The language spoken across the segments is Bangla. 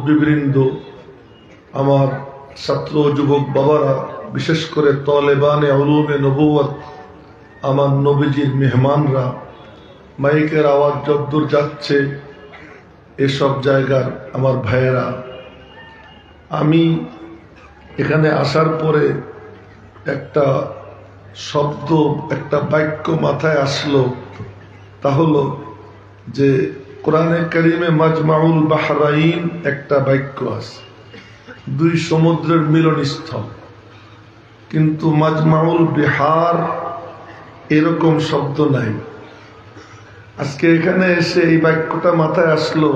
মুরব্বীবৃন্দ, আমার ছাত্র যুবক বাবারা, বিশেষ করে তালেবানে উলুমে নবুয়ত, আমার নবীজির মেহমানরা, মাইকের আওয়াজ যদ্দূর যাচ্ছে এসব জায়গার আমার ভাইয়েরা, আমি এখানে আসার পরে একটা শব্দ, একটা বাক্য মাথায় আসলো। তা হলো যে কোরআনে কারিমে মাজমাউল বাহরাইন একটা বাক্য আছে, দুই সমুদ্রের মিলনস্থল, কিন্তু মাজমাউল বিহার এরকম শব্দ নাই। আজকে এখানে এসে এই বাক্যটা মাথায় আসলো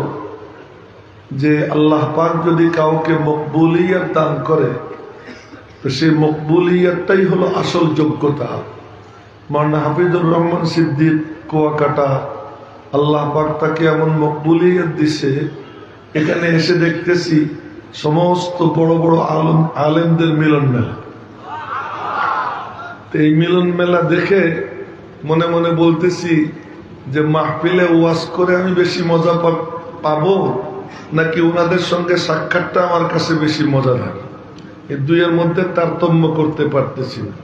যে আল্লাহ পাক যদি কাউকে মকবুলিয়ত দান করে তো সেই মকবুলিয়তটাই হলো আসল যোগ্যতা। মাওলানা হাফিজুর রহমান সিদ্দিক কুয়াকাটা, আল্লাহ পাক তাকে এমন মকবুলিয়ত দিছে, এখানে এসে দেখতেছি সমস্ত বড় বড় আলেমদের মিলন মেলা। এই মিলন মেলা দেখে মনে মনে বলতেছি যে মাহফিলে ওয়াজ করে আমি বেশি মজা পাবো নাকি ওনাদের সঙ্গে সাক্ষাৎটা আমার কাছে বেশি মজাদার। এই দুইয়ের মধ্যে তারতম্য করতে পারতেছি না।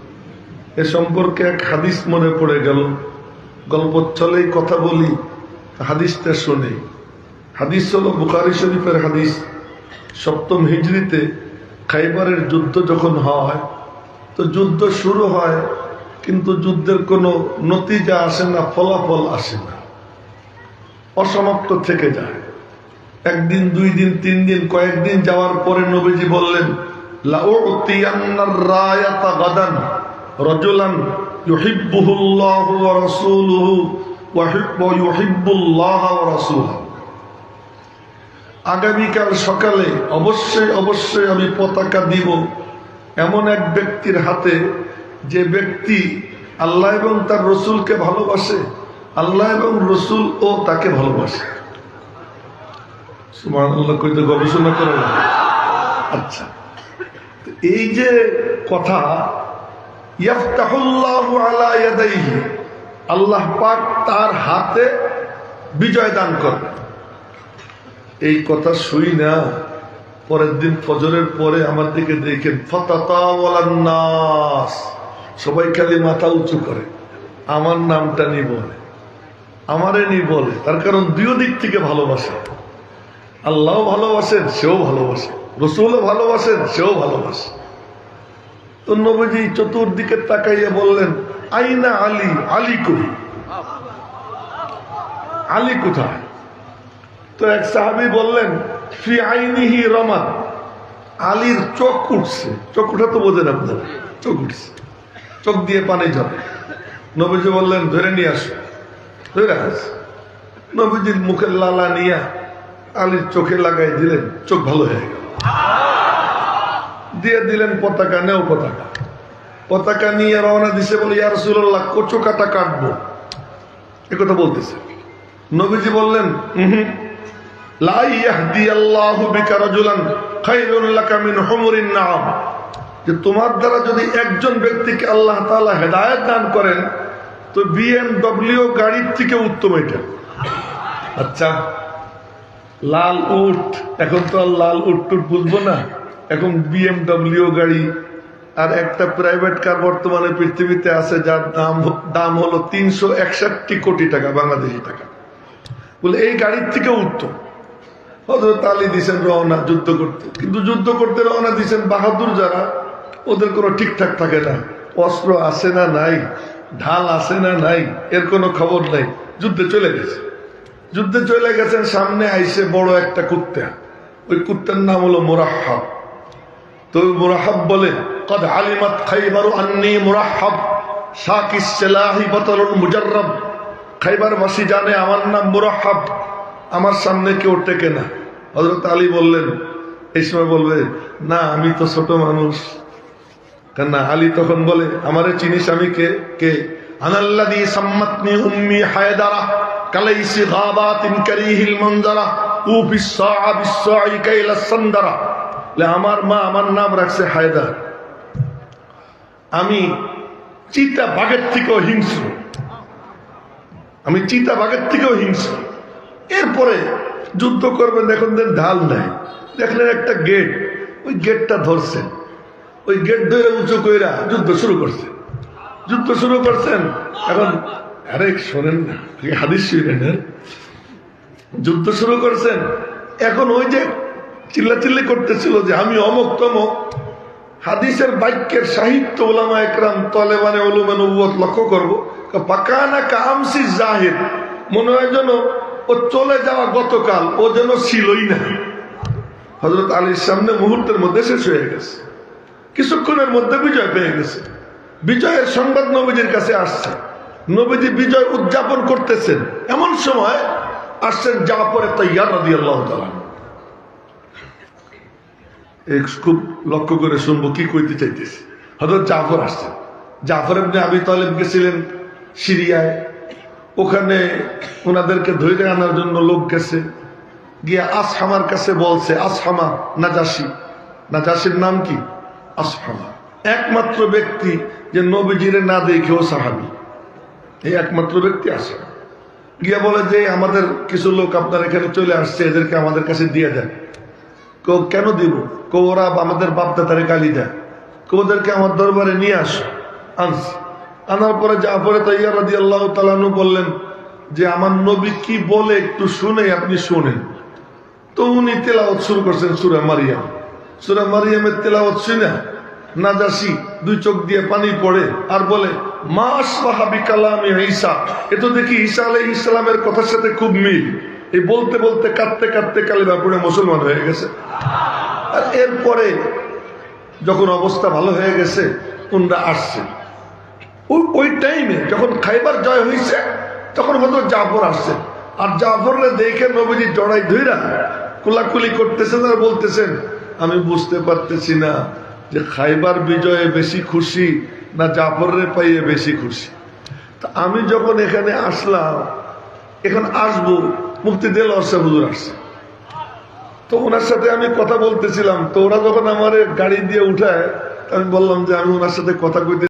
এ সম্পর্কে এক হাদিস মনে পড়ে গেল, গল্প চলেই কথা বলি, হাদিসটা শুনে। হাদিস হলো বুখারী শরীফের হাদিস। 7ম হিজরিতে খাইবারের যুদ্ধ যখন হয়, তো যুদ্ধ শুরু হয় কিন্তু যুদ্ধের কোনো নতিজা আসে না, ফলাফল আসে না, অসমাপ্ত থেকে যায়। একদিন, 2 দিন, 3 দিন, কয়েকদিন যাওয়ার পরে নবীজি বললেন, লাউতিয়ান্নার রায়াতা গাদান রাজুলান ইউহিব্বুহুল্লাহু ওয়া রাসূলুহু ওয়া ইউহিব্বুল্লাহা ওয়া রাসূলুহু। আগামীকাল সকালে অবশ্যই আমি পতাকা দিব এমন এক ব্যক্তির হাতে, যে ব্যক্তি আল্লাহ এবং তার রসুলকে ভালোবাসে, আল্লাহ এবং রসুল ও তাকে ভালোবাসে। সুবহানাল্লাহ, কইতে গবেষণা করে। আচ্ছা, এই যে কথা, ইয়াফতাহুল্লাহু আলা ইয়াদাইহি, আল্লাহ পাক তার হাতে বিজয় দান করবে। এই কথা শুই না, পরের দিন ফজরের পরে আমার দিকে দেখেন, ফাতাতাওয়ালান নাস, সবাই খালি মাথা উঁচু করে, আমার নামটা নি বলে, আমারে নি বলে। তার কারণ দুই দিক থেকে ভালোবাসে, আল্লাহও ভালোবাসেন, সেও ভালোবাসে, রসুলও ভালোবাসেন, সেও ভালোবাসে। তো নবীজি চতুর্দিকে তাকাইয়া বললেন, আইনা আলী, আলী কই, আলী কোথায়? তো এক সাহাবী বললেন, ফি আইনিহি রমাদ, আলীর চোখ উঠছে। চোখ উঠা তো বোঝেন আপনারা, চোখ উঠছে, চোখ দিয়ে পানি ঝরে। নবীজি বললেন, ধরে নিয়ে আসো। ধরে আস, নবীজির মুখের লালা নিয়ে আলীর চোখে লাগাই দিলেন, চোখ ভালো হয়ে গেল। দিয়ে দিলেন পতাকা, নেও পতাকা। পতাকা নিয়ে রওনা দিছে, বলে ইয়া রাসূলুল্লাহ, কচু কাটা কাটবো, একথা বলতেছে। নবীজি বললেন, লা ইয়াহদিয়াল্লাহু বিকা রাজুলান খায়রুন লাকা মিন হুমুরিন নাআম, যে তোমার দ্বারা যদি একজন ব্যক্তিকে আল্লাহ তাআলা হেদায়েত দান করেন তো BMW গাড়ির থেকে উত্তম এটা। আচ্ছা, লাল উট, এখন তো আর লাল উট টুট বুঝবো না, এখন BMW গাড়ি। আর একটা প্রাইভেট কার বর্তমানে পৃথিবীতে আছে যার দাম হলো 361 কোটি টাকা, বাংলাদেশি টাকা। বলে এই গাড়ির থেকে উত্তম। হযরত আলী দিছেন রওনা যুদ্ধ করতে, কিন্তু যুদ্ধ করতে রওনা দিছেন বাহাদুর যারা, ওদের কোনো ঠিকঠাক থাকে না, অস্ত্র আছে না নাই, ঢাল আছে না নাই, এর কোনো খবর নাই। যুদ্ধে চলে গেছে, যুদ্ধে চলে গেছেন। সামনে আইসে বড় একটা কুত্তা, ওই কুত্তার নাম হলো মুরাহ্হাব। তো মুরাহ্হাব বলে, কদ আলিমাত খাইবারু আন্নী মুরাহ্হাব সাকিস সিলাহি বাতরুল মুজাররাব। খাইবারবাসী জানে আমার নাম মুরাহ্হাব, আমার সামনে কেউ টেকে না। হযরত আলী বললেন, এই সময় বলবে না, আমি তো ছোট মানুষ। কেন না? আলী তখন বলে, আমারে চিনিস আমি কে? কে? আনাল্লাযী সাম্মাতনি উম্মি হায়দারা কালাইসি গাবাতিন কারিহিল মনজারা উ বিসসা বিসসাই কাইলা সান্দারা। আমার মা আমার নাম রাখছে হায়দার, আমি চিতা বাঘের থেকেও হিংস্র, আমি চিতা বাঘের থেকেও হিংস্র। এরপরে যুদ্ধ করবেন, এখন দেন ঢাল নাই, দেখলেন একটা গেট, ওই গেটটা ধরছেন, ওই গেট ধরে উঁচু কইরা যুদ্ধ শুরু করছেন। এখন আরে শোনেন না, হাদিস শুনেন, যুদ্ধ শুরু করছেন। এখন ওই যে চিল্লাচিল্লি করতেছিল যে আমি অমুক তমক, হাদিসের বাক্যের সাহিত্য ওলামা একরাম তলেবানে উলুমে নবুয়ত লক্ষ্য করবো, পাকানা কামসি জাহিদ, মনে হয় যেন ও চলে যাওয়া গতকাল, ও যেন ছিলই না। হযরত আলীর সামনে মুহূর্তের মধ্যে শেষ হয়ে গেছে, কিছুক্ষণের মধ্যে বিজয় পেয়ে গেছে। বিজয়ের সংবাদ নবীজির কাছে আসছে, নবীজি বিজয় উদযাপন করতেছেন। এমন সময় আসছেন জাফর তাইয়ার রাদিয়াল্লাহু তাআলা। খুব লক্ষ্য করে শুনবো কি কইতে চাইতেছি। হযরত জাফর আসছেন। জাফর ইবনে আবি তালিব গেছিলেন সিরিয়ায়, ওখানে ওনাদেরকে ধরে আনার জন্য লোক গেছে, গিয়ে আসহামার কাছে বলছে, আসহামা নাজাশির নাম কি? আসহামা, একমাত্র ব্যক্তি যে নবীজিরে না দেখেও সাহাবী, এই একমাত্র ব্যক্তি আসে। গিয়ে বলে যে আমাদের কিছু লোক আপনার এখানে চলে আসছে, এদেরকে আমাদের কাছে দিয়ে দেন। কেন দিব? ওরা আমাদের বাপদাদারে গালি দেয়, ওদেরকে আমার দরবারে নিয়ে আসো। আনছি। আনার পরে জাফর তাইয়ার রাদিয়াল্লাহু তাআলা আনহু বললেন যে আমার নবী কি বলে একটু শুনে, আপনি শুনেন। তো উনি তেলাওয়াত শুরু করছেন সূরা মারিয়াম। সূরা মারিয়ামের তেলাওয়াত শুনে নাজাশী দুই চোখ দিয়ে পানি পড়ে আর বলে, মা আসবাহা বিকালামি ঈসা, এ তো দেখি ঈসা আলাইহিস সালামের কথার সাথে খুব মিল। এই বলতে বলতে কাঁদতে কাঁদতে কালিমা পড়ে মুসলমান হয়ে গেছে। আর এরপরে যখন অবস্থা ভালো হয়ে গেছে, উনরা আসছে। ওই টাইমে যখন খাইবার জয় হয়েছে, তখন হয়তো জাফর আসছে। আর জাফরকে দেখে নবীজি জড়াই ধইরা কুলাকুলি করতেছেন আর বলতেছেন, আমি বুঝতে পারতেছি না যে খাইবার বিজয়ে বেশি খুশি না জাফরের পাইয়ে বেশি খুশি। তা আমি যখন এখানে আসলাম, এখন আসবো, মুফতি দেলোয়ার সাহেব হুজুর আসছে, তো ওনার সাথে আমি কথা বলতেছিলাম। তো ওরা যখন আমার গাড়ি দিয়ে উঠায়, আমি বললাম যে আমি ওনার সাথে কথা কইতে